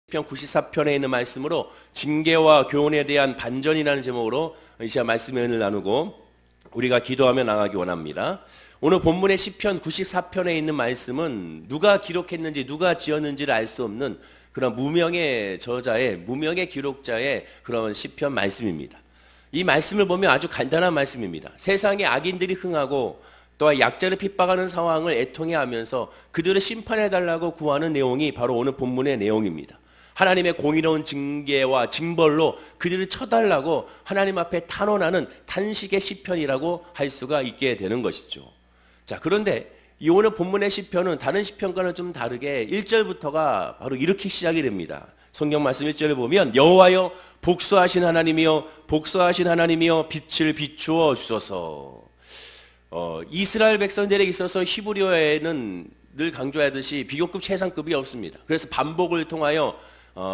시편 94편에 있는 말씀으로 징계와 교훈에 대한 반전이라는 제목으로 이 시간 말씀의 은혜를 나누고 우리가 기도하며 나가기 원합니다. 오늘 본문의 시편 94편에 있는 말씀은 누가 기록했는지 누가 지었는지를 알 수 없는 그런 무명의 저자의 무명의 기록자의 그런 시편 말씀입니다. 이 말씀을 보면 아주 간단한 말씀입니다. 세상에 악인들이 흥하고 또한 약자를 핍박하는 상황을 애통해하면서 그들을 심판해달라고 구하는 내용이 바로 오늘 본문의 내용입니다. 하나님의 공의로운 징계와 징벌로 그들을 쳐달라고 하나님 앞에 탄원하는 탄식의 시편이라고 할 수가 있게 되는 것이죠. 자, 그런데 이 오늘 본문의 시편은 다른 시편과는 좀 다르게 1절부터가 바로 이렇게 시작이 됩니다. 성경 말씀 1절을 보면 여호와여 복수하신 하나님이여 복수하신 하나님이여 빛을 비추어 주소서. 이스라엘 백성들에게 있어서 히브리어에는 늘 강조하듯이 비교급 최상급이 없습니다. 그래서 반복을 통하여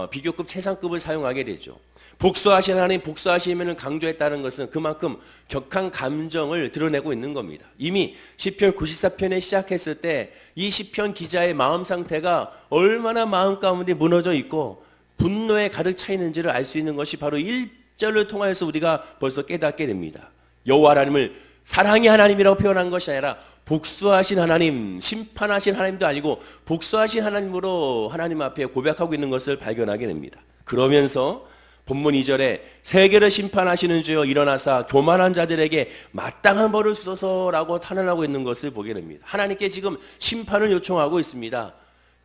비교급 최상급을 사용하게 되죠. 복수하신 하나님 복수하시면을 강조했다는 것은 그만큼 격한 감정을 드러내고 있는 겁니다. 이미 시편 94편에 시작했을 때 이 시편 기자의 마음 상태가 얼마나 마음 가운데 무너져 있고 분노에 가득 차 있는지를 알 수 있는 것이 바로 1절을 통하여서 우리가 벌써 깨닫게 됩니다. 여호와 하나님을 사랑의 하나님이라고 표현한 것이 아니라 복수하신 하나님, 심판하신 하나님도 아니고 복수하신 하나님으로 하나님 앞에 고백하고 있는 것을 발견하게 됩니다. 그러면서 본문 2절에 세계를 심판하시는 주여 일어나사 교만한 자들에게 마땅한 벌을 주소서라고 탄원하고 있는 것을 보게 됩니다. 하나님께 지금 심판을 요청하고 있습니다.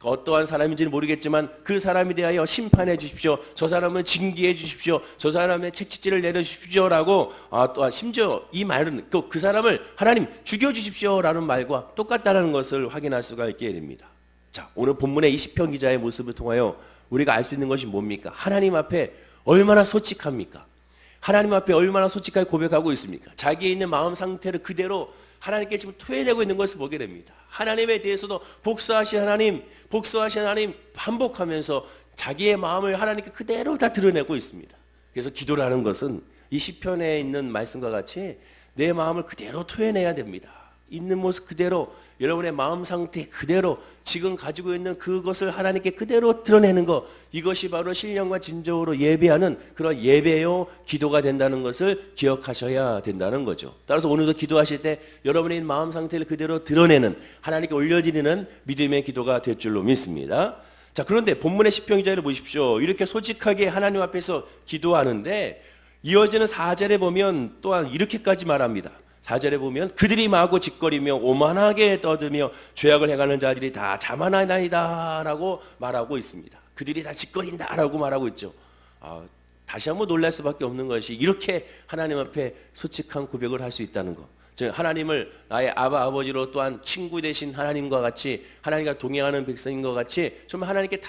어떠한 사람인지는 모르겠지만 그 사람에 대하여 심판해 주십시오. 저 사람은 징계해 주십시오. 저 사람의 책찍질을 내려주십시오라고 또한 심지어 이 말은 또 그 사람을 하나님 죽여주십시오라는 말과 똑같다는 것을 확인할 수가 있게 됩니다. 자, 오늘 본문의 이 시편 기자의 모습을 통하여 우리가 알 수 있는 것이 뭡니까? 하나님 앞에 얼마나 솔직합니까? 하나님 앞에 얼마나 솔직하게 고백하고 있습니까? 자기의 있는 마음 상태를 그대로 하나님께 지금 토해내고 있는 것을 보게 됩니다. 하나님에 대해서도 복수하신 하나님 반복하면서 자기의 마음을 하나님께 그대로 다 드러내고 있습니다. 그래서 기도라는 것은 이 시편에 있는 말씀과 같이 내 마음을 그대로 토해내야 됩니다. 있는 모습 그대로 여러분의 마음 상태 그대로 지금 가지고 있는 그것을 하나님께 그대로 드러내는 것, 이것이 바로 신령과 진정으로 예배하는 그런 예배요 기도가 된다는 것을 기억하셔야 된다는 거죠. 따라서 오늘도 기도하실 때 여러분의 마음 상태를 그대로 드러내는 하나님께 올려드리는 믿음의 기도가 될 줄로 믿습니다. 자, 그런데 본문의 시편 기자를 보십시오. 이렇게 솔직하게 하나님 앞에서 기도하는데 이어지는 4절에 보면 또한 이렇게까지 말합니다. 4절에 보면 그들이 마구 짓거리며 오만하게 떠들며 죄악을 행하는 자들이 다 자만하나이다 라고 말하고 있습니다. 그들이 다 짓거린다 라고 말하고 있죠. 다시 한번 놀랄 수밖에 없는 것이 이렇게 하나님 앞에 솔직한 고백을 할 수 있다는 것. 즉 하나님을 나의 아버지로 또한 친구 되신 하나님과 같이 하나님과 동행하는 백성인 것 같이 좀 하나님께 다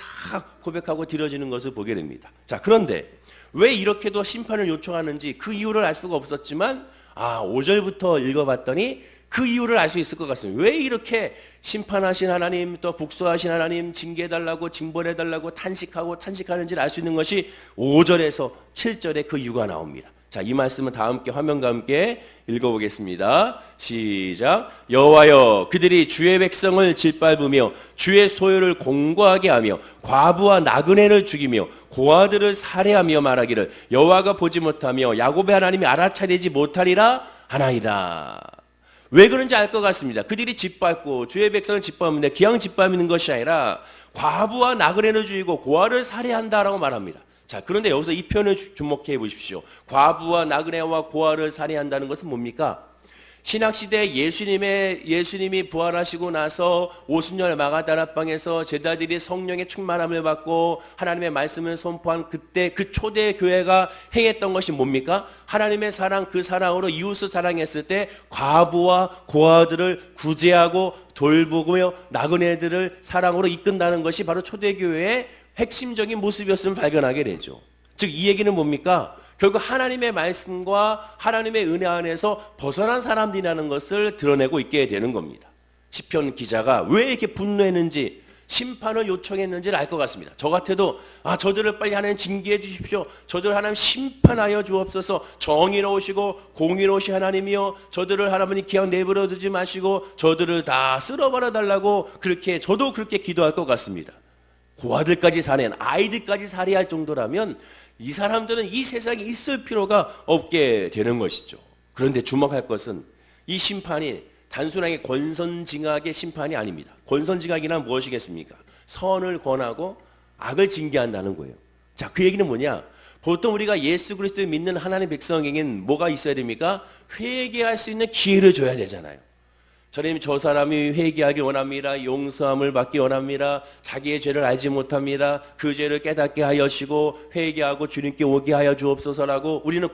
고백하고 드려지는 것을 보게 됩니다. 자, 그런데 왜 이렇게도 심판을 요청하는지 그 이유를 알 수가 없었지만 5절부터 읽어봤더니 그 이유를 알 수 있을 것 같습니다. 왜 이렇게 심판하신 하나님 또 복수하신 하나님 징계해달라고 징벌해달라고 탄식하는지를 알 수 있는 것이 5절에서 7절에 그 이유가 나옵니다. 자, 이 말씀은 다 함께 화면과 함께 읽어보겠습니다. 시작. 여호와여 그들이 주의 백성을 짓밟으며 주의 소유를 공고하게 하며 과부와 나그네를 죽이며 고아들을 살해하며 말하기를 여호와가 보지 못하며 야곱의 하나님이 알아차리지 못하리라 하나이다. 왜 그런지 알 것 같습니다. 그들이 짓밟고 주의 백성을 짓밟는데 그냥 짓밟는 것이 아니라 과부와 나그네를 죽이고 고아를 살해한다라고 말합니다. 자, 그런데 여기서 이 표현을 주목해 보십시오. 과부와 나그네와 고아를 살해한다는 것은 뭡니까? 신학시대 예수님이 부활하시고 나서 50년 마가다락방에서 제자들이 성령의 충만함을 받고 하나님의 말씀을 선포한 그때 그 초대 교회가 행했던 것이 뭡니까? 하나님의 사랑, 그 사랑으로 이웃을 사랑했을 때 과부와 고아들을 구제하고 돌보며 나그네들을 사랑으로 이끈다는 것이 바로 초대교회의 핵심적인 모습이었음을 발견하게 되죠. 즉 이 얘기는 뭡니까? 결국 하나님의 말씀과 하나님의 은혜 안에서 벗어난 사람들이라는 것을 드러내고 있게 되는 겁니다. 시편 기자가 왜 이렇게 분노했는지 심판을 요청했는지를 알 것 같습니다. 저 같아도 저들을 빨리 하나님 징계해 주십시오. 저들을 하나님 심판하여 주옵소서. 정의로우시고 공의로우신 하나님이여 저들을 하나님 그냥 내버려 두지 마시고 저들을 다 쓸어버려 달라고 저도 그렇게 기도할 것 같습니다. 고아들까지 살해한, 아이들까지 살해할 정도라면 이 사람들은 이 세상에 있을 필요가 없게 되는 것이죠. 그런데 주목할 것은 이 심판이 단순하게 권선징악의 심판이 아닙니다. 권선징악이란 무엇이겠습니까? 선을 권하고 악을 징계한다는 거예요. 자, 그 얘기는 뭐냐? 보통 우리가 예수 그리스도를 믿는 하나님의 백성에게는 뭐가 있어야 됩니까? 회개할 수 있는 기회를 줘야 되잖아요. 주님, 저 사람이 회개하기 원합니다. 용서함을 받기 원합니다. 자기의 죄를 알지 못합니다. 그 죄를 깨닫게 하여시고 회개하고 주님께 오게 하여 주옵소서라고 우리는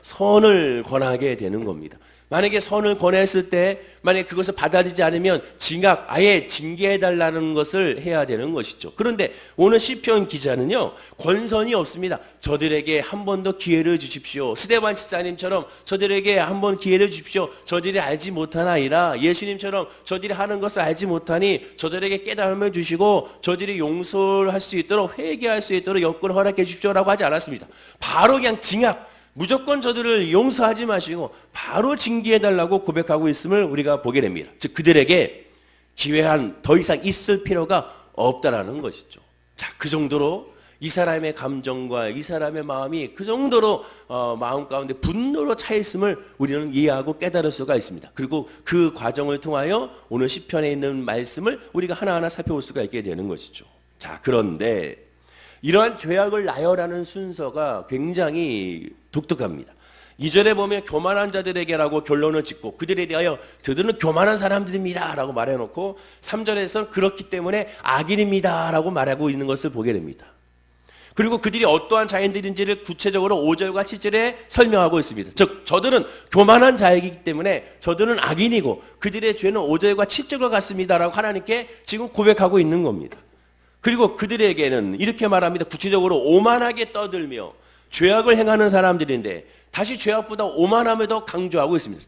선을 권하게 되는 겁니다. 만약에 선을 권했을 때 만약에 그것을 받아들이지 않으면 징악, 아예 징계해달라는 것을 해야 되는 것이죠. 그런데 오늘 시편 기자는요, 권선이 없습니다. 저들에게 한 번 더 기회를 주십시오. 스데반 집사님처럼 저들에게 한 번 기회를 주십시오. 저들이 알지 못하나이다. 예수님처럼 저들이 하는 것을 알지 못하니 저들에게 깨달음을 주시고 저들이 용서를 할 수 있도록, 회개할 수 있도록 여건을 허락해 주십시오라고 하지 않았습니다. 바로 그냥 징악, 무조건 저들을 용서하지 마시고 바로 징계해달라고 고백하고 있음을 우리가 보게 됩니다. 즉 그들에게 기회한 더 이상 있을 필요가 없다라는 것이죠. 자, 그 정도로 이 사람의 감정과 이 사람의 마음이 그 정도로 마음 가운데 분노로 차 있음을 우리는 이해하고 깨달을 수가 있습니다. 그리고 그 과정을 통하여 오늘 시편에 있는 말씀을 우리가 하나하나 살펴볼 수가 있게 되는 것이죠. 자, 그런데 이러한 죄악을 나열하는 순서가 굉장히 독특합니다. 2절에 보면 교만한 자들에게라고 결론을 짓고 그들에 대하여 저들은 교만한 사람들입니다 라고 말해놓고 3절에서는 그렇기 때문에 악인입니다 라고 말하고 있는 것을 보게 됩니다. 그리고 그들이 어떠한 자인들인지를 구체적으로 5절과 7절에 설명하고 있습니다. 즉 저들은 교만한 자이기 때문에 저들은 악인이고 그들의 죄는 5절과 7절과 같습니다라고 하나님께 지금 고백하고 있는 겁니다. 그리고 그들에게는 이렇게 말합니다. 구체적으로 오만하게 떠들며 죄악을 행하는 사람들인데 다시 죄악보다 오만함을 더 강조하고 있습니다.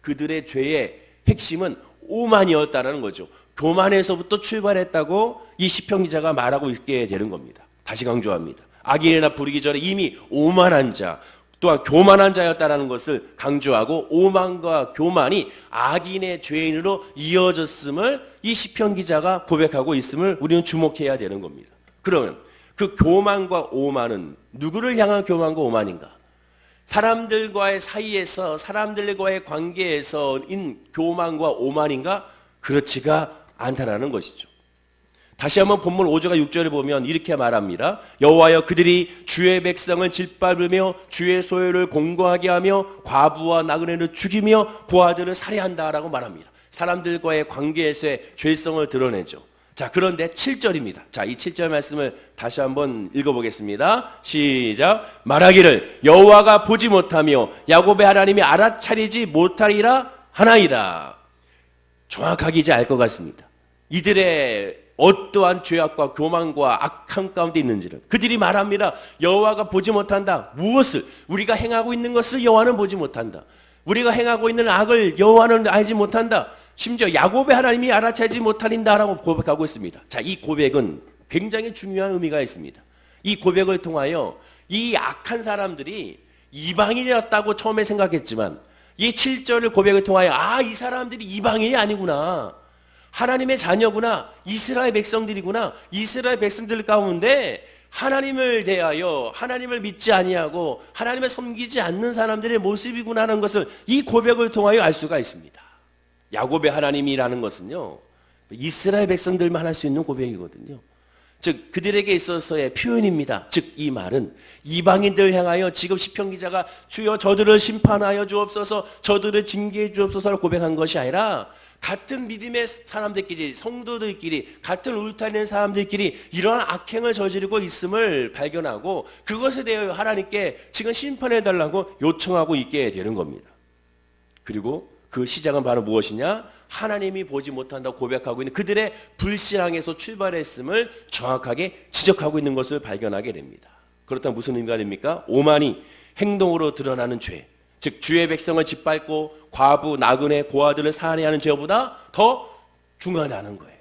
그들의 죄의 핵심은 오만이었다는 거죠. 교만에서부터 출발했다고 이 시편 기자가 말하고 있게 되는 겁니다. 다시 강조합니다. 악인이라 부르기 전에 이미 오만한 자, 또한 교만한 자였다는 것을 강조하고 오만과 교만이 악인의 죄인으로 이어졌음을 이 시편 기자가 고백하고 있음을 우리는 주목해야 되는 겁니다. 그러면 그 교만과 오만은 누구를 향한 교만과 오만인가? 사람들과의 사이에서, 사람들과의 관계에서인 교만과 오만인가? 그렇지가 않다라는 것이죠. 다시 한번 본문 5절과 6절을 보면 이렇게 말합니다. 여호와여, 그들이 주의 백성을 짓밟으며 주의 소유를 공고하게 하며 과부와 나그네를 죽이며 고아들을 살해한다라고 말합니다. 사람들과의 관계에서의 죄성을 드러내죠. 자, 그런데 7절입니다. 자, 이 7절 말씀을 다시 한번 읽어보겠습니다. 시작. 말하기를 여호와가 보지 못하며 야곱의 하나님이 알아차리지 못하리라 하나이다. 정확하게 이제 알 것 같습니다. 이들의 어떠한 죄악과 교만과 악함 가운데 있는지를 그들이 말합니다. 여호와가 보지 못한다. 무엇을? 우리가 행하고 있는 것을 여호와는 보지 못한다. 우리가 행하고 있는 악을 여호와는 알지 못한다. 심지어 야곱의 하나님이 알아채지 못하린다라고 고백하고 있습니다. 자, 이 고백은 굉장히 중요한 의미가 있습니다. 이 고백을 통하여 이 악한 사람들이 이방인이었다고 처음에 생각했지만 이 7절을 고백을 통하여 이 사람들이 이방인이 아니구나. 하나님의 자녀구나. 이스라엘 백성들이구나. 이스라엘 백성들 가운데 하나님을 대하여 하나님을 믿지 아니하고 하나님을 섬기지 않는 사람들의 모습이구나 하는 것을 이 고백을 통하여 알 수가 있습니다. 야곱의 하나님이라는 것은요, 이스라엘 백성들만 할 수 있는 고백이거든요. 즉 그들에게 있어서의 표현입니다. 즉 이 말은 이방인들 향하여 지금 시편 기자가 주여 저들을 심판하여 주옵소서, 저들을 징계해 주옵소서를 고백한 것이 아니라 같은 믿음의 사람들끼리, 성도들끼리, 같은 울타리는 사람들끼리 이러한 악행을 저지르고 있음을 발견하고 그것에 대하여 하나님께 지금 심판해달라고 요청하고 있게 되는 겁니다. 그리고 그 시작은 바로 무엇이냐? 하나님이 보지 못한다고 고백하고 있는 그들의 불신앙에서 출발했음을 정확하게 지적하고 있는 것을 발견하게 됩니다. 그렇다면 무슨 의미가 됩니까? 오만이 행동으로 드러나는 죄, 즉 주의 백성을 짓밟고 과부, 나그네, 고아들을 살해하는 죄보다 더 중하다는 거예요.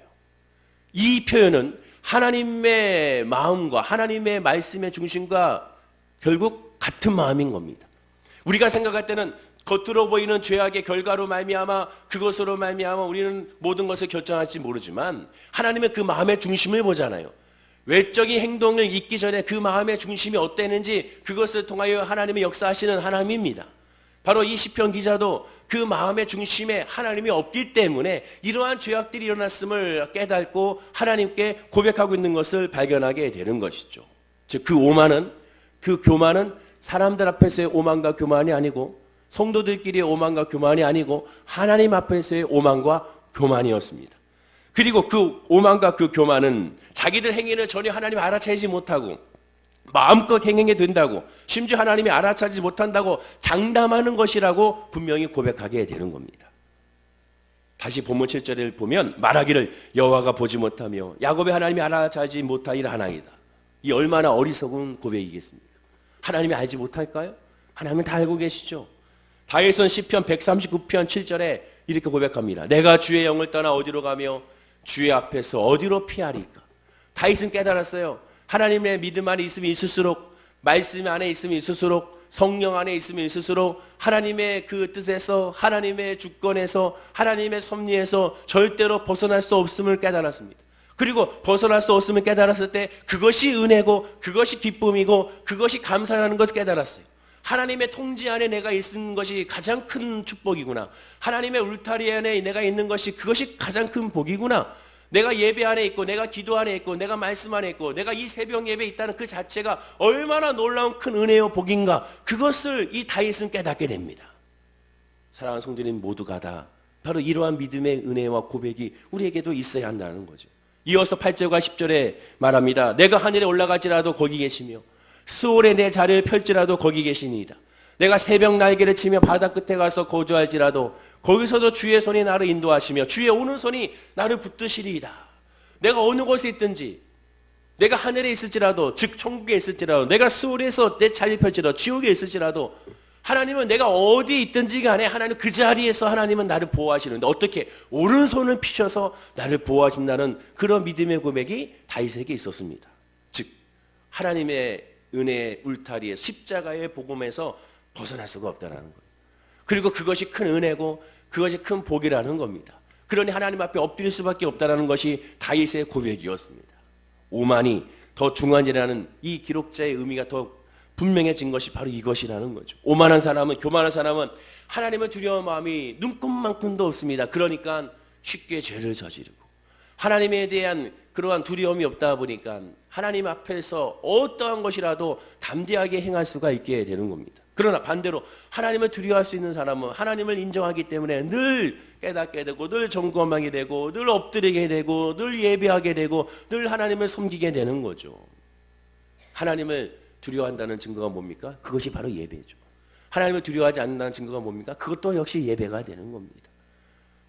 이 표현은 하나님의 마음과 하나님의 말씀의 중심과 결국 같은 마음인 겁니다. 우리가 생각할 때는 겉으로 보이는 죄악의 결과로 말미암아 그것으로 말미암아 우리는 모든 것을 결정할지 모르지만 하나님의 그 마음의 중심을 보잖아요. 외적인 행동을 잊기 전에 그 마음의 중심이 어땠는지 그것을 통하여 하나님의 역사하시는 하나님입니다. 바로 이 시편 기자도 그 마음의 중심에 하나님이 없기 때문에 이러한 죄악들이 일어났음을 깨닫고 하나님께 고백하고 있는 것을 발견하게 되는 것이죠. 즉 그 오만은, 그 교만은 사람들 앞에서의 오만과 교만이 아니고 성도들끼리의 오만과 교만이 아니고 하나님 앞에서의 오만과 교만이었습니다. 그리고 그 오만과 그 교만은 자기들 행위를 전혀 하나님 알아채지 못하고 마음껏 행행해 된다고, 심지어 하나님이 알아차지 못한다고 장담하는 것이라고 분명히 고백하게 되는 겁니다. 다시 본문 7절을 보면 말하기를 여호와가 보지 못하며 야곱의 하나님이 알아차지 못하리라 하나이다. 이 얼마나 어리석은 고백이겠습니까? 하나님이 알지 못할까요? 하나님은 다 알고 계시죠. 다윗은 시편 139편 7절에 이렇게 고백합니다. 내가 주의 영을 떠나 어디로 가며 주의 앞에서 어디로 피하리까? 다윗은 깨달았어요. 하나님의 믿음 안에 있으면 있을수록, 말씀 안에 있으면 있을수록, 성령 안에 있으면 있을수록 하나님의 그 뜻에서, 하나님의 주권에서, 하나님의 섭리에서 절대로 벗어날 수 없음을 깨달았습니다. 그리고 벗어날 수 없음을 깨달았을 때 그것이 은혜고 그것이 기쁨이고 그것이 감사라는 것을 깨달았어요. 하나님의 통치 안에 내가 있는 것이 가장 큰 축복이구나. 하나님의 울타리 안에 내가 있는 것이 그것이 가장 큰 복이구나. 내가 예배 안에 있고 내가 기도 안에 있고 내가 말씀 안에 있고 내가 이 새벽 예배에 있다는 그 자체가 얼마나 놀라운 큰 은혜요 복인가. 그것을 이 다윗은 깨닫게 됩니다. 사랑하는 성도님 모두가 다 바로 이러한 믿음의 은혜와 고백이 우리에게도 있어야 한다는 거죠. 이어서 8절과 10절에 말합니다. 내가 하늘에 올라갈지라도 거기 계시며 수월에 내 자리를 펼지라도 거기 계시니이다. 내가 새벽 날개를 치며 바다 끝에 가서 거주할지라도 거기서도 주의 손이 나를 인도하시며 주의 오는 손이 나를 붙드시리이다. 내가 어느 곳에 있든지, 내가 하늘에 있을지라도, 즉 천국에 있을지라도, 내가 수월에서 내 자리를 펼지라도, 지옥에 있을지라도 하나님은 내가 어디 있든지 간에 하나님 그 자리에서 하나님은 나를 보호하시는데 어떻게 오른손을 피셔서 나를 보호하신다는 그런 믿음의 고백이 다윗에게 있었습니다. 즉 하나님의 은혜의 울타리에 십자가의 복음에서 벗어날 수가 없다는 거예요. 그리고 그것이 큰 은혜고 그것이 큰 복이라는 겁니다. 그러니 하나님 앞에 엎드릴 수밖에 없다는 것이 다윗의 고백이었습니다. 오만이 더 중한이라는 이 기록자의 의미가 더 분명해진 것이 바로 이것이라는 거죠. 오만한 사람은, 교만한 사람은 하나님을 두려워하는 마음이 눈꼽만큼도 없습니다. 그러니까 쉽게 죄를 저지르고 하나님에 대한 그러한 두려움이 없다 보니까 하나님 앞에서 어떠한 것이라도 담대하게 행할 수가 있게 되는 겁니다. 그러나 반대로 하나님을 두려워할 수 있는 사람은 하나님을 인정하기 때문에 늘 깨닫게 되고 늘 점검하게 되고 늘 엎드리게 되고 늘 예배하게 되고 늘 하나님을 섬기게 되는 거죠. 하나님을 두려워한다는 증거가 뭡니까? 그것이 바로 예배죠. 하나님을 두려워하지 않는다는 증거가 뭡니까? 그것도 역시 예배가 되는 겁니다.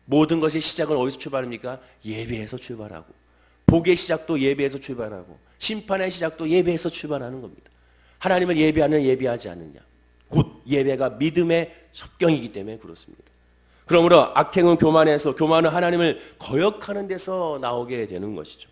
모든 것의 시작은 어디서 출발합니까? 예배에서 출발하고, 복의 시작도 예배에서 출발하고, 심판의 시작도 예배에서 출발하는 겁니다. 하나님을 예배하느냐 예배하지 않느냐, 곧 예배가 믿음의 섭경이기 때문에 그렇습니다. 그러므로 악행은 교만에서, 교만은 하나님을 거역하는 데서 나오게 되는 것이죠.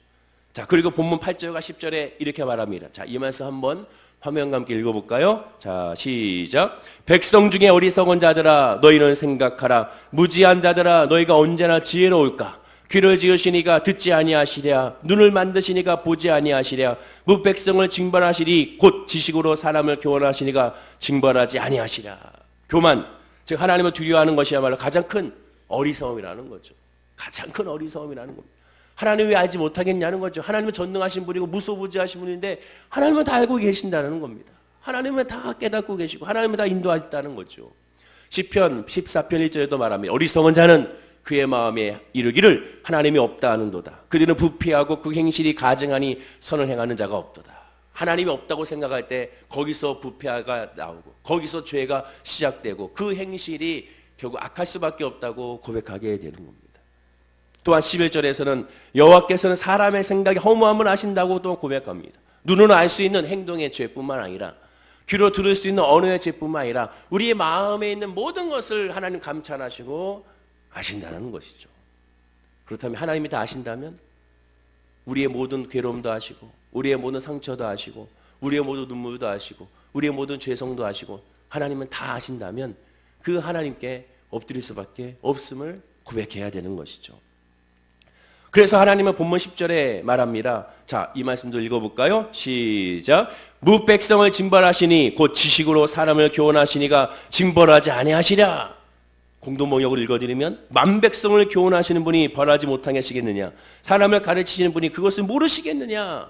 자, 그리고 본문 8절과 10절에 이렇게 말합니다. 자, 이 말씀 한번 화면과 함께 읽어볼까요? 자, 시작. 백성 중에 어리석은 자들아 너희는 생각하라. 무지한 자들아 너희가 언제나 지혜로울까. 귀를 지으시니가 듣지 아니하시랴. 눈을 만드시니가 보지 아니하시랴. 무백성을 징벌하시리. 곧 지식으로 사람을 교훈하시니가 징벌하지 아니하시랴. 교만, 즉 하나님을 두려워하는 것이야말로 가장 큰 어리석음이라는 거죠. 가장 큰 어리석음이라는 겁니다. 하나님을 왜 알지 못하겠냐는 거죠. 하나님은 전능하신 분이고 무소부지하신 분인데 하나님은 다 알고 계신다는 겁니다. 하나님은 다 깨닫고 계시고 하나님은 다 인도하셨다는 거죠. 시편 14편 1절에도 말합니다. 어리석은 자는 그의 마음에 이르기를 하나님이 없다 하는도다. 그들은 부패하고 그 행실이 가증하니 선을 행하는 자가 없도다. 하나님이 없다고 생각할 때 거기서 부패가 나오고 거기서 죄가 시작되고 그 행실이 결국 악할 수밖에 없다고 고백하게 되는 겁니다. 또한 11절에서는 여호와께서는 사람의 생각의 허무함을 아신다고 또 고백합니다. 눈으로 알 수 있는 행동의 죄뿐만 아니라 귀로 들을 수 있는 언어의 죄뿐만 아니라 우리의 마음에 있는 모든 것을 하나님 감찰하시고 아신다는 것이죠. 그렇다면 하나님이 다 아신다면 우리의 모든 괴로움도 아시고 우리의 모든 상처도 아시고 우리의 모든 눈물도 아시고 우리의 모든 죄성도 아시고 하나님은 다 아신다면 그 하나님께 엎드릴 수밖에 없음을 고백해야 되는 것이죠. 그래서 하나님은 본문 10절에 말합니다. 자, 이 말씀도 읽어볼까요? 시작. 무백성을 징벌하시니 곧 지식으로 사람을 교훈하시니가 징벌하지 아니하시랴. 공동번역을 읽어드리면 만백성을 교훈하시는 분이 벌하지 못하게 하시겠느냐. 사람을 가르치시는 분이 그것을 모르시겠느냐.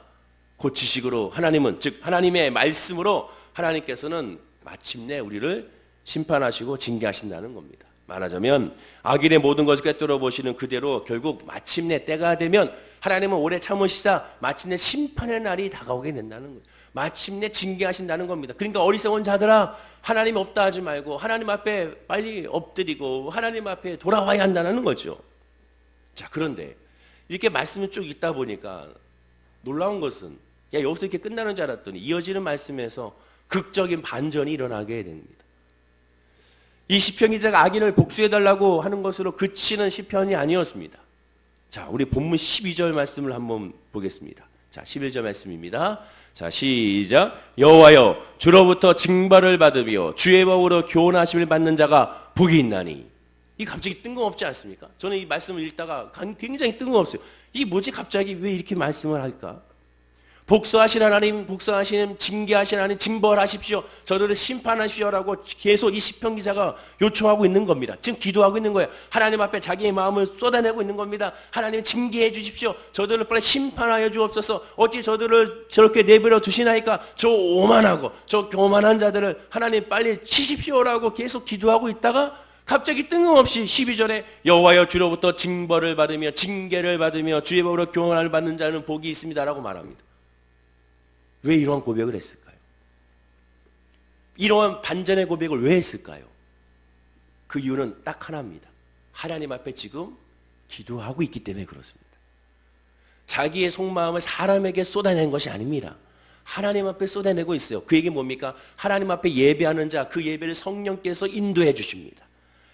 곧 지식으로 하나님은, 즉 하나님의 말씀으로 하나님께서는 마침내 우리를 심판하시고 징계하신다는 겁니다. 말하자면 악인의 모든 것을 꿰뚫어 보시는 그대로 결국 마침내 때가 되면 하나님은 오래 참으시다 마침내 심판의 날이 다가오게 된다는 거예요. 마침내 징계하신다는 겁니다. 그러니까 어리석은 자들아, 하나님 없다 하지 말고 하나님 앞에 빨리 엎드리고 하나님 앞에 돌아와야 한다는 거죠. 자, 그런데 이렇게 말씀을 쭉 읽다 보니까 놀라운 것은, 야, 여기서 이렇게 끝나는 줄 알았더니 이어지는 말씀에서 극적인 반전이 일어나게 됩니다. 이 시편 기자가 악인을 복수해달라고 하는 것으로 그치는 시편이 아니었습니다. 자, 우리 본문 12절 말씀을 한번 보겠습니다. 자, 11절 말씀입니다. 자, 시작. 여호와여, 주로부터 징벌을 받으며 주의 법으로 교훈하심을 받는 자가 복이 있나니. 이 갑자기 뜬금없지 않습니까? 저는 이 말씀을 읽다가 굉장히 뜬금없어요. 이게 뭐지? 갑자기 왜 이렇게 말씀을 할까? 복수하신 하나님, 복수하시는 징계하신 하나님, 징벌하십시오. 저들을 심판하시오라고 계속 이 시편 기자가 요청하고 있는 겁니다. 지금 기도하고 있는 거예요. 하나님 앞에 자기의 마음을 쏟아내고 있는 겁니다. 하나님 징계해 주십시오. 저들을 빨리 심판하여 주옵소서. 어찌 저들을 저렇게 내버려 두시나이까? 저 오만하고 저 교만한 자들을 하나님 빨리 치십시오라고 계속 기도하고 있다가 갑자기 뜬금없이 12절에 여호와여, 주로부터 징벌을 받으며 징계를 받으며 주의 법으로 교훈을 받는 자는 복이 있습니다라고 말합니다. 왜 이러한 고백을 했을까요? 이러한 반전의 고백을 왜 했을까요? 그 이유는 딱 하나입니다. 하나님 앞에 지금 기도하고 있기 때문에 그렇습니다. 자기의 속마음을 사람에게 쏟아낸 것이 아닙니다. 하나님 앞에 쏟아내고 있어요. 그 얘기는 뭡니까? 하나님 앞에 예배하는 자, 그 예배를 성령께서 인도해 주십니다.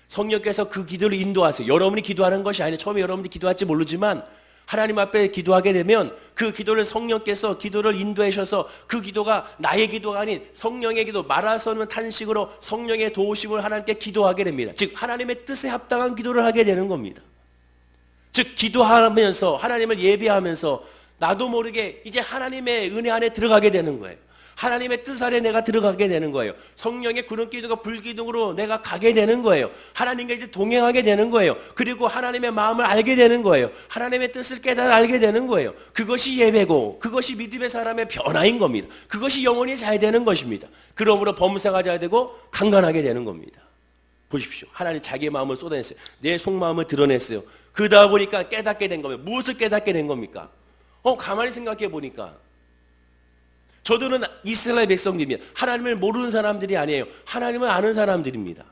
성령께서 그 기도를 인도하세요. 여러분이 기도하는 것이 아니에요. 처음에 여러분들이 기도할지 모르지만 하나님 앞에 기도하게 되면 그 기도를 성령께서 기도를 인도해 주셔서 그 기도가 나의 기도가 아닌 성령의 기도, 말아서는 탄식으로 성령의 도우심을 하나님께 기도하게 됩니다. 즉 하나님의 뜻에 합당한 기도를 하게 되는 겁니다. 즉 기도하면서 하나님을 예배하면서 나도 모르게 이제 하나님의 은혜 안에 들어가게 되는 거예요. 하나님의 뜻 아래 내가 들어가게 되는 거예요. 성령의 구름기둥과 불기둥으로 내가 가게 되는 거예요. 하나님과 이제 동행하게 되는 거예요. 그리고 하나님의 마음을 알게 되는 거예요. 하나님의 뜻을 깨달아 알게 되는 거예요. 그것이 예배고 그것이 믿음의 사람의 변화인 겁니다. 그것이 영혼이 잘 되는 것입니다. 그러므로 범사가 잘 되고 강건하게 되는 겁니다. 보십시오. 하나님 자기의 마음을 쏟아냈어요. 내 속마음을 드러냈어요. 그러다 보니까 깨닫게 된 겁니다. 무엇을 깨닫게 된 겁니까? 가만히 생각해 보니까 저들은 이스라엘 백성들입니다. 하나님을 모르는 사람들이 아니에요. 하나님을 아는 사람들입니다.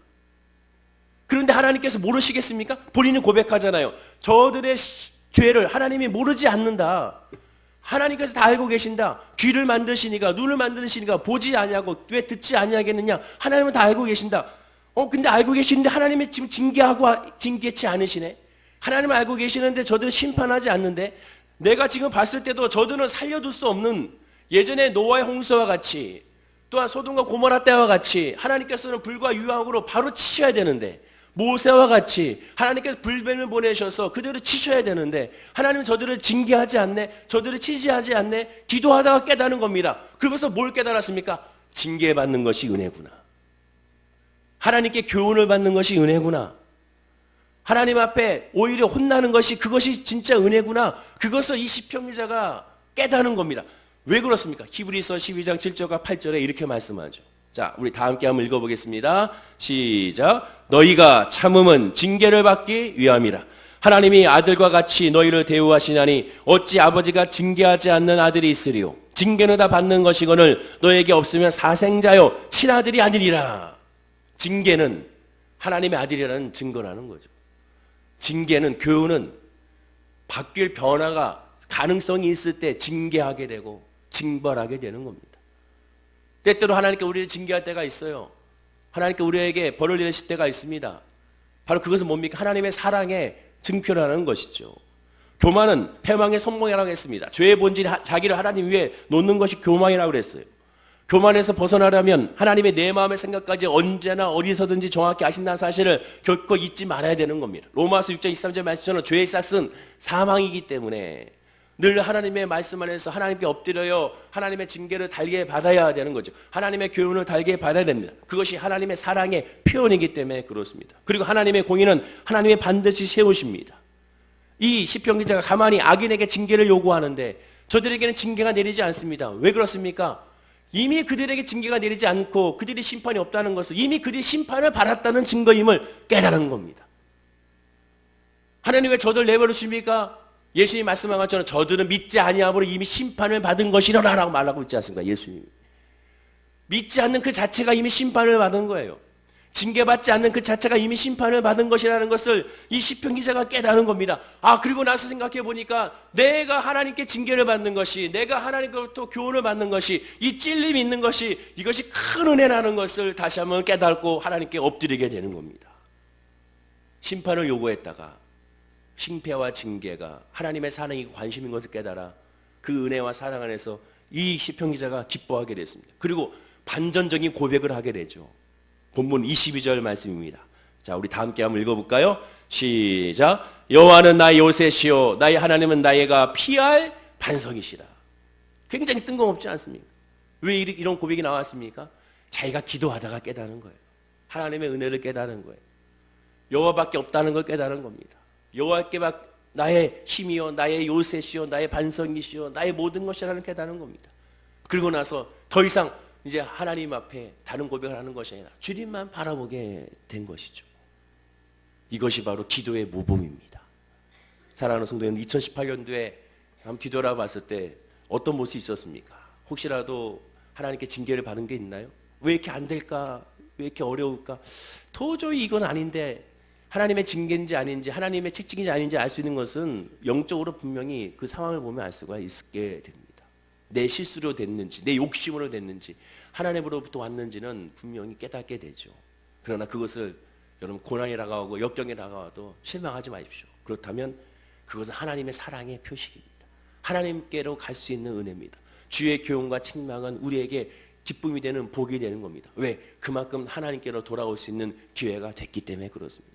그런데 하나님께서 모르시겠습니까? 본인은 고백하잖아요. 저들의 죄를 하나님이 모르지 않는다. 하나님께서 다 알고 계신다. 귀를 만드시니까, 눈을 만드시니까 보지 아니하고 왜 듣지 아니하겠느냐? 하나님은 다 알고 계신다. 근데 알고 계시는데 하나님이 지금 징계치 않으시네. 하나님은 알고 계시는데 저들은 심판하지 않는데, 내가 지금 봤을 때도 저들은 살려둘 수 없는, 예전에 노아의 홍수와 같이 또한 소돔과 고모라 때와 같이 하나님께서는 불과 유황으로 바로 치셔야 되는데, 모세와 같이 하나님께서 불뱀을 보내셔서 그들을 치셔야 되는데 하나님은 저들을 징계하지 않네, 저들을 치지하지 않네. 기도하다가 깨닫는 겁니다. 그러면서 뭘 깨달았습니까? 징계받는 것이 은혜구나. 하나님께 교훈을 받는 것이 은혜구나. 하나님 앞에 오히려 혼나는 것이, 그것이 진짜 은혜구나. 그것을 이 시편 기자가 깨닫는 겁니다. 왜 그렇습니까? 히브리서 12장 7절과 8절에 이렇게 말씀하죠. 자, 우리 다 함께 한번 읽어보겠습니다. 시작. 너희가 참음은 징계를 받기 위함이라. 하나님이 아들과 같이 너희를 대우하시나니 어찌 아버지가 징계하지 않는 아들이 있으리요. 징계는 다 받는 것이거늘 너에게 없으면 사생자요 친아들이 아니리라. 징계는 하나님의 아들이라는 증거라는 거죠. 징계는, 교훈은 바뀔 변화가 가능성이 있을 때 징계하게 되고 징벌하게 되는 겁니다. 때때로 하나님께 우리를 징계할 때가 있어요. 하나님께 우리에게 벌을 내리실 때가 있습니다. 바로 그것은 뭡니까? 하나님의 사랑의 증표라는 것이죠. 교만은 패망의 손목이라고 했습니다. 죄의 본질이 자기를 하나님 위에 놓는 것이 교만이라고 그랬어요. 교만에서 벗어나려면 하나님의 내 마음의 생각까지 언제나 어디서든지 정확히 아신다는 사실을 결코 잊지 말아야 되는 겁니다. 로마서 6장 23절 말씀처럼 죄의 싹은 사망이기 때문에 늘 하나님의 말씀 안에서 하나님께 엎드려요 하나님의 징계를 달게 받아야 되는 거죠. 하나님의 교훈을 달게 받아야 됩니다. 그것이 하나님의 사랑의 표현이기 때문에 그렇습니다. 그리고 하나님의 공의는 하나님이 반드시 세우십니다. 이 시편 기자가 가만히 악인에게 징계를 요구하는데 저들에게는 징계가 내리지 않습니다. 왜 그렇습니까? 이미 그들에게 징계가 내리지 않고 그들이 심판이 없다는 것을, 이미 그들이 심판을 받았다는 증거임을 깨달은 겁니다. 하나님 왜 저들 내버려두십니까? 예수님이 말씀한 것처럼 저들은 믿지 아니함으로 이미 심판을 받은 것이라고 말하고 있지 않습니까? 예수님이 믿지 않는 그 자체가 이미 심판을 받은 거예요. 징계받지 않는 그 자체가 이미 심판을 받은 것이라는 것을 이 시편 기자가 깨달은 겁니다. 그리고 나서 생각해 보니까 내가 하나님께 징계를 받는 것이, 내가 하나님께로부터 교훈을 받는 것이, 이 찔림이 있는 것이, 이것이 큰 은혜라는 것을 다시 한번 깨닫고 하나님께 엎드리게 되는 겁니다. 심판을 요구했다가 징폐와 징계가 하나님의 사랑이 관심인 것을 깨달아 그 은혜와 사랑 안에서 이 시편 기자가 기뻐하게 됐습니다. 그리고 반전적인 고백을 하게 되죠. 본문 22절 말씀입니다. 자, 우리 다 함께 한번 읽어볼까요? 시작. 여호와는 나의 요새시요 나의 하나님은 나의가 피할 반석이시라. 굉장히 뜬금없지 않습니까? 왜 이런 고백이 나왔습니까? 자기가 기도하다가 깨달은 거예요. 하나님의 은혜를 깨달은 거예요. 여호와밖에 없다는 걸 깨달은 겁니다. 여호와께 나의 힘이요 나의 요새시요 나의 반석이시요 나의 모든 것이라는 깨달은 겁니다. 그리고 나서 더 이상 이제 하나님 앞에 다른 고백을 하는 것이 아니라 주님만 바라보게 된 것이죠. 이것이 바로 기도의 모범입니다. 사랑하는 성도님, 2018년도에 한번 뒤돌아봤을 때 어떤 모습이 있었습니까? 혹시라도 하나님께 징계를 받은 게 있나요? 왜 이렇게 안 될까? 왜 이렇게 어려울까? 도저히 이건 아닌데 하나님의 징계인지 아닌지 하나님의 책징인지 아닌지 알 수 있는 것은 영적으로 분명히 그 상황을 보면 알 수가 있게 됩니다. 내 실수로 됐는지 내 욕심으로 됐는지 하나님으로부터 왔는지는 분명히 깨닫게 되죠. 그러나 그것을 여러분 고난이 다가오고 역경이 다가와도 실망하지 마십시오. 그렇다면 그것은 하나님의 사랑의 표식입니다. 하나님께로 갈 수 있는 은혜입니다. 주의 교훈과 책망은 우리에게 기쁨이 되는 복이 되는 겁니다. 왜? 그만큼 하나님께로 돌아올 수 있는 기회가 됐기 때문에 그렇습니다.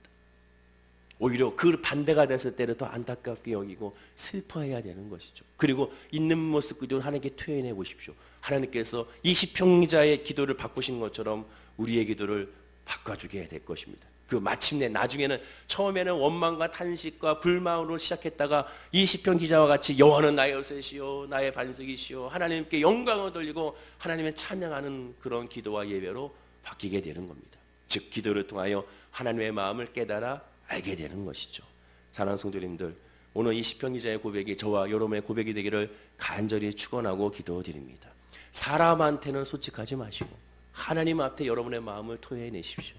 오히려 그 반대가 됐을 때는 더 안타깝게 여기고 슬퍼해야 되는 것이죠. 그리고 있는 모습 그대로 하나님께 토해내 보십시오. 하나님께서 이 시편자의 기도를 바꾸신 것처럼 우리의 기도를 바꿔주게 될 것입니다. 그 마침내 나중에는 처음에는 원망과 탄식과 불만으로 시작했다가 이 시편 기자와 같이 여호와는 나의 요새시요 나의 반석이시요 하나님께 영광을 돌리고 하나님을 찬양하는 그런 기도와 예배로 바뀌게 되는 겁니다. 즉 기도를 통하여 하나님의 마음을 깨달아 알게 되는 것이죠. 사랑하는 성도님들, 오늘 이 시편 기자의 고백이 저와 여러분의 고백이 되기를 간절히 축원하고 기도드립니다. 사람한테는 솔직하지 마시고 하나님 앞에 여러분의 마음을 토해내십시오.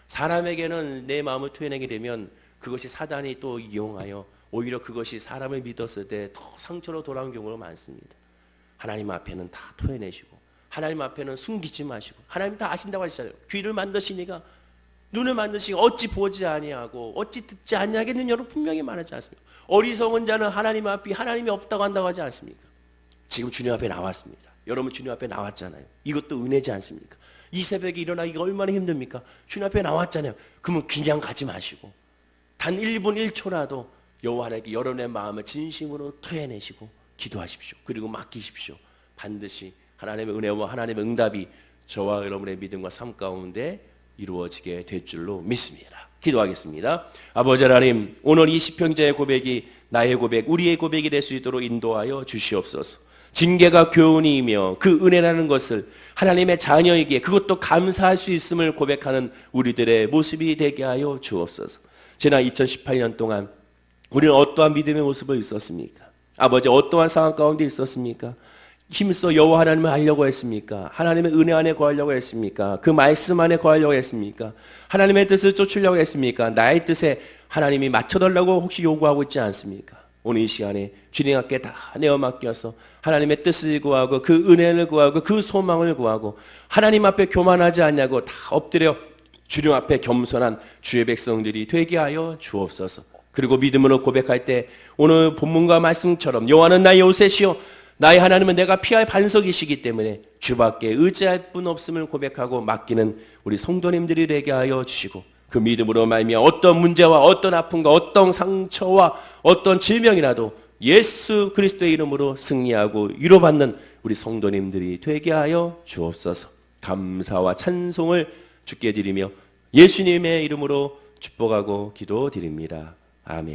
사람에게는 내 마음을 토해내게 되면 그것이 사단이 또 이용하여 오히려 그것이 사람을 믿었을 때 더 상처로 돌아온 경우가 많습니다. 하나님 앞에는 다 토해내시고 하나님 앞에는 숨기지 마시고 하나님 다 아신다고 하시잖아요. 귀를 만드시니까 눈을 만드시고 어찌 보지 아니하고 어찌 듣지 아니하겠는 여러분 분명히 말하지 않습니까? 어리석은 자는 하나님 앞이 하나님이 없다고 한다고 하지 않습니까? 지금 주님 앞에 나왔습니다. 여러분 주님 앞에 나왔잖아요. 이것도 은혜지 않습니까? 이 새벽에 일어나기가 얼마나 힘듭니까? 주님 앞에 나왔잖아요. 그러면 그냥 가지 마시고 단 1분 1초라도 여호와 하나님께 여러분의 마음을 진심으로 토해내시고 기도하십시오. 그리고 맡기십시오. 반드시 하나님의 은혜와 하나님의 응답이 저와 여러분의 믿음과 삶 가운데 이루어지게 될 줄로 믿습니다. 기도하겠습니다. 아버지 하나님, 오늘 이 시편자의 고백이 나의 고백, 우리의 고백이 될 수 있도록 인도하여 주시옵소서. 징계가 교훈이며 그 은혜라는 것을 하나님의 자녀에게 그것도 감사할 수 있음을 고백하는 우리들의 모습이 되게 하여 주옵소서. 지난 2018년 동안 우리는 어떠한 믿음의 모습을 있었습니까? 아버지, 어떠한 상황 가운데 있었습니까? 힘써 여호와 하나님을 알려고 했습니까? 하나님의 은혜 안에 거하려고 했습니까? 그 말씀 안에 거하려고 했습니까? 하나님의 뜻을 쫓으려고 했습니까? 나의 뜻에 하나님이 맞춰달라고 혹시 요구하고 있지 않습니까? 오늘 이 시간에 주님 앞에 다 내어 맡겨서 하나님의 뜻을 구하고 그 은혜를 구하고 그 소망을 구하고 하나님 앞에 교만하지 않냐고 다 엎드려 주님 앞에 겸손한 주의 백성들이 되게 하여 주옵소서. 그리고 믿음으로 고백할 때 오늘 본문과 말씀처럼 여호와는 나의 요새시요 나의 하나님은 내가 피할 반석이시기 때문에 주밖에 의지할 분 없음을 고백하고 맡기는 우리 성도님들이 되게 하여 주시고, 그 믿음으로 말미암아 어떤 문제와 어떤 아픔과 어떤 상처와 어떤 질병이라도 예수 그리스도의 이름으로 승리하고 위로받는 우리 성도님들이 되게 하여 주옵소서. 감사와 찬송을 주께 드리며 예수님의 이름으로 축복하고 기도드립니다. 아멘.